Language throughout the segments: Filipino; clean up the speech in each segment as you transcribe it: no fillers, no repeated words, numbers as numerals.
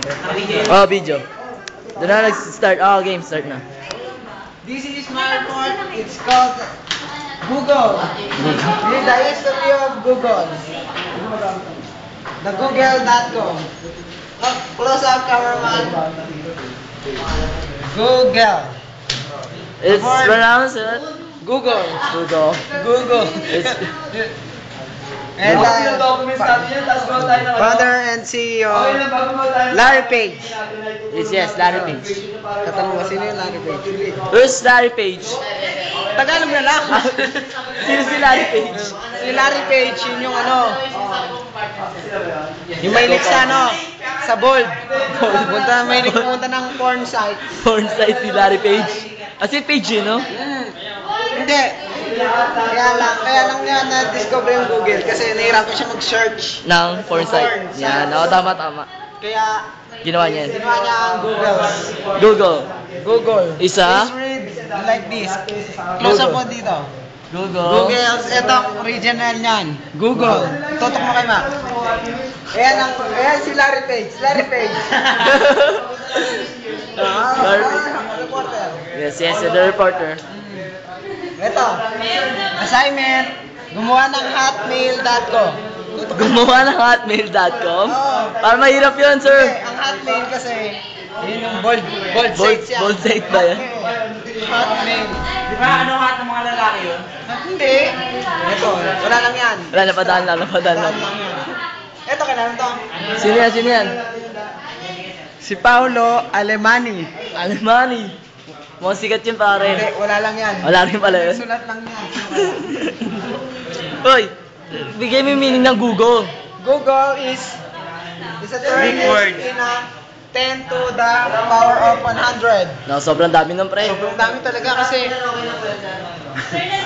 Oh, video. Doon na nag-start. Oh, game start na. This is my report. It's called Google. The history of Google. The Google.com. Close up, cameraman. Google. It's pronounced Google. Google. Google. It's And founder and CEO Larry Page. yes, Larry Page. Katanong mo, sino yung Larry Page? Who's Larry Page? Tagalog na lang. Sino si Larry Page? Si Larry Page, yun yung ano, yung mahilig sa ano, sa bold. Mahilig pumunta ng porn site. Porn site si Larry Page. Si Page yun, no? Hindi. Kaya lang niya na-discover yung Google kasi nahirapan siya mag-search. Ng porn site. Yan, oo, tama. Kaya Ginawa niya yan. ginawa niya ang Google. Google. Isa? Please read like this. Close up mo dito. Google. Google, ito ang original niyan. Google. Tutok mo kay Mac. Ayan si Larry Page. Larry Page. Reporter. Yes, the reporter. Ito. Assignment. Gumawa ng hotmail.com. Gumawa ng hotmail.com? Oo. Para mahirap yun, sir. Okay, ang hotmail kasi, yun yung bold site siya. Bold site ba yan? Hotmail. Di ba ano lahat ng mga lalaki yun? Hindi. Ito, wala lang yan. Wala, napadaan lang. Ito, kailan to? Sino yan? Si Paolo Alemani. Alemani. Mukhang sikat yun, Hindi, pare. wala lang yan. Wala rin pala yun. Sulat lang yan. Hoy, bigay mo yung meaning ng Google. Google is a term Big word. in a 10 to the power of 100. No, sobrang dami ng pre. Sobrang dami talaga kasi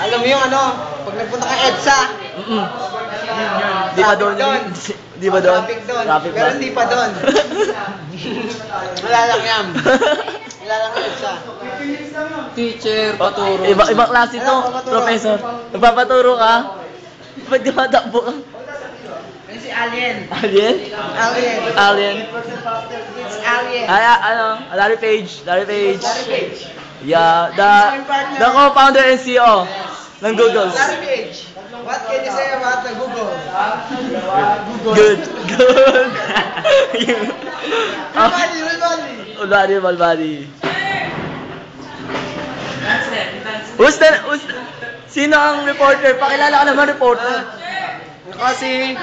alam mo yung ano, pag nagpunta ka EDSA, Di ba doon? Di ba doon? Traffic doon. Traffic Pero ba? hindi pa doon. Wala lang yan. Wala lang EDSA. Teacher, Paturo. Ibang klase to, Ano, papaturo? professor. Nagpapaturo ka? Ba't di matakbo ka? Yan si Alien. Alien? Alien. Alien. It's Alien. Ay, Larry Page. Larry Page. Yeah, the co-founder and CEO ng Google. Larry Page. What can you say about the Google? Good. Everybody. Balbadi. Sino ang reporter? Pakilala ka naman reporter. Kasi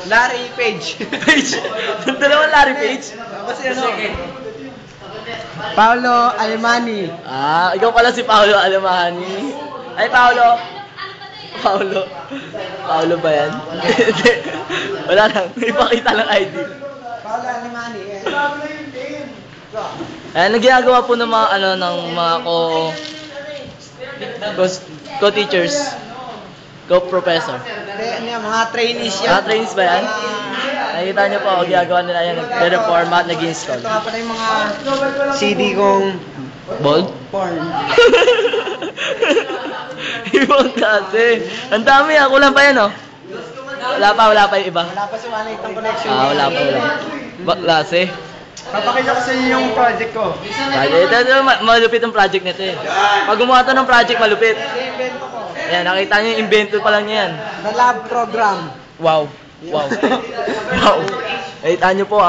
Larry Page. Page. Dalawang Larry Page. Kasi ano? Paolo Alemani. Ikaw pala si Paolo Alemani. Ay, Paolo ba yan? Wala lang. Ipakita lang ID. Paolo Alemani. Ayan, ang ginagawa po ng mga co-teachers, co-professor. Ano yan, mga trainees yan. Mga trainees ba yan? Nakikita niyo po, ginagawa nila yan. Nag-reformat, nag-install. Ito nga pala yung mga CD kong Bold? porn. Ibang kasi. Ang dami kulang pa yan, oh. Wala pa yung iba. Wala pa si Manate ang connection. Wala pa. Ibang klase. Papakita ko sa inyo yung project ko. Ito, malupit ang project nito eh. Pag gumawa to ng project, malupit. I-invento ko. Ayan, nakita niyo yung invento pa lang niya yan. The lab program. Wow. Nakita niyo po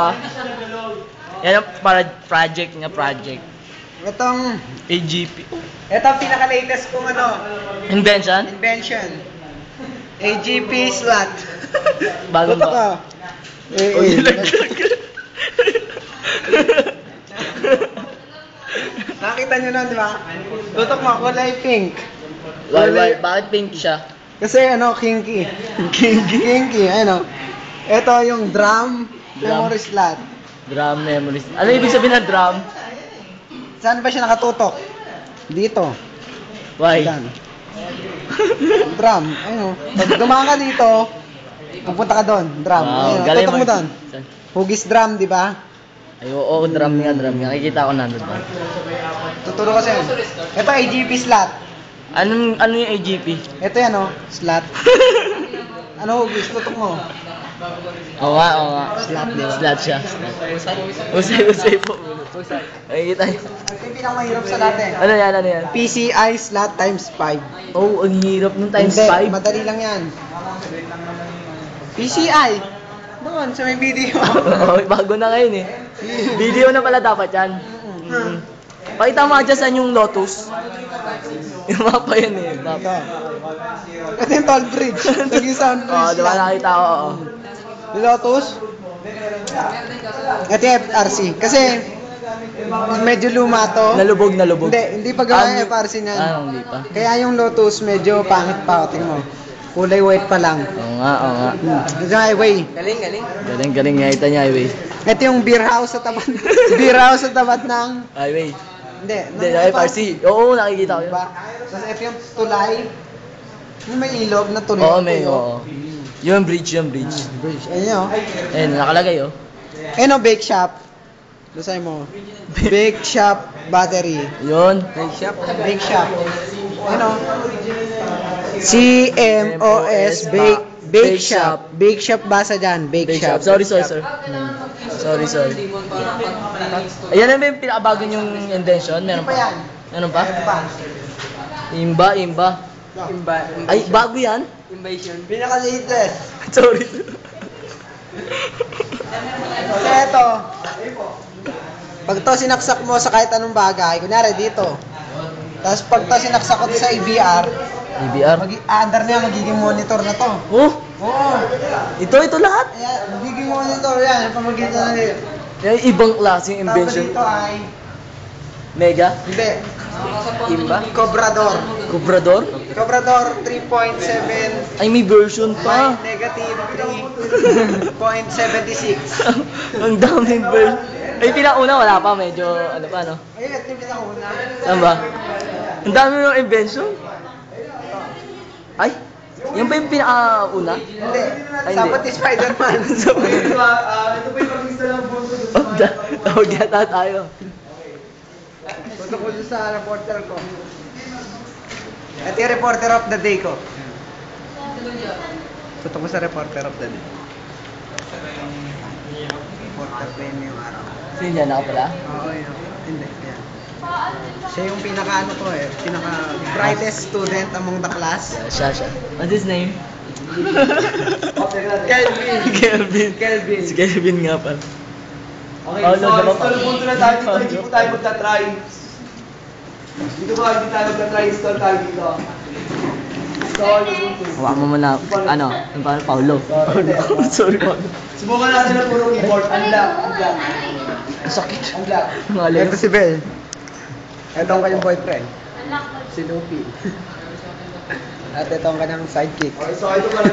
Yan ang project. Itong, AGP. ito ang pinaka-latest kong Invention? AGP slot. Bagong Tutok ba? ka. Nakita nyo na, di ba? Tutok mo, kulay pink. Why? Bakit pink siya? Kasi kinky. Kinky, Ito yung drum memory slot. Drum memories. Ano ibig sabihin ng drum? Saan ba siya nakatutok? Dito. Why? Yan. Drum. Pag dumaan ka dito, pupunta ka doon. Drum. Wow, galing Tutok mo doon. Hugis drum, di ba? Ay, oo, drum nga. Nakikita ko nandun pa. Tuturo ko sa'yo. Ito AGP slot. Ano yung AGP? Ito yan slot. Hugis? Tutok mo. Oo nga, oo nga. Slot, di ba? Slot siya. Usay po. Nakikita niyo. Ito yung pinakamahirap sa lahat eh. Ano yan, ano yan? PCI slot times 5. Oh, ang hirap nung times Hindi, 5. madali lang yan. PCI! Doon, sa may video. Oh, bago na ngayon eh. Video na pala dapat yan. Pakita mo dyan saan yung Lotus. Yung mapa yan eh. Ito. Mapa. Ito yung toll bridge. Naging sound bridge. Oo, diba nakita ko? Oo. Yung Lotus. Ito yung FRC. Kasi, medyo luma to. Nalubog, nalubog. Hindi pa gawa yung FRC niyan. Hindi pa. Kaya yung Lotus medyo pangit pa. Tingnan mo. Kulay white pa lang. Oo nga, oo nga. Ito yung highway. Galing, galing. Nakita niya, highway. Ito yung beer house sa tapat. Beer house sa tapat ng... Highway. Hindi. Hindi, FRC. Oo, nakikita ko yun. Diba? Tapos ito yung tulay. Yung may ilog na tulay. Oo, may, oo. Yung bridge, yung bridge. Bridge. Ayun yun. Ayun, nakalagay oh. Ayun o, bake shop. Lusay mo. Bake shop battery. Yun. Bake shop? Bake shop. Ayun o. CMOS Bake Shop. Bake shop basa dyan. Bake shop. Sorry, sir. Sorry. Ayan na ba yung pinakabago yung invention? Meron Pa yan. pa? Meron pa? Ano pa? Imba. Ay, bago yan? Pinaka-latest. Sorry. Kasi ito. Pag to sinaksak mo sa kahit anong bagay, kunyari dito. Tapos pag to sinaksak ko sa EBR, EBR? under na yan, magiging monitor na to. Oh! Oo. Ito lahat? Ayan, magiging monitor yan. Yung pamagitan na Yung ibang klaseng Tawag invention. dito ay... Mega? Hindi. Imba? Cobrador. Cobrador? Cobrador 3.7 Ay, may version pa. negative 3.76. Ang daming version. Ay, pinauna wala pa. Medyo, ano pa, no? Ayun, ito yung pinakauna. Saan ba? Ang dami yung invention. Ay, yan ba yung pinakauna? Hindi. Ay, Dapat hindi. ni Spider-Man. Ito ba yung pag-isa lang po? Tawag yata tayo. Punta ko sa reporter ko. Ito yung reporter of the day ko. Punta ko sa reporter of the day. Reporter ko yun yung araw. Sino yan? Ako pala? Oo, yun. Hindi, yan. Siya yung pinaka-ano ko eh. Pinaka-brightest student among the class. Siya. What's his name? Kelvin. Kelvin. Si Kelvin nga pala. Okay, Oh, so no, diba pa? install punto na tayo dito, hindi po tayo magta-try. Dito ba, hindi tayo magta-try, install tayo dito. Install Ubuntu. Hawakan mo muna, ano, yung parang Paulo. Sorry, Paulo. Subukan natin ang puro keyboard, unlock. Ang sakit. Unlock. Mga alam. Ito si Bel. Ito ang kanyang boyfriend. Si Luffy. At ito ang kanyang sidekick. Okay, so ito pala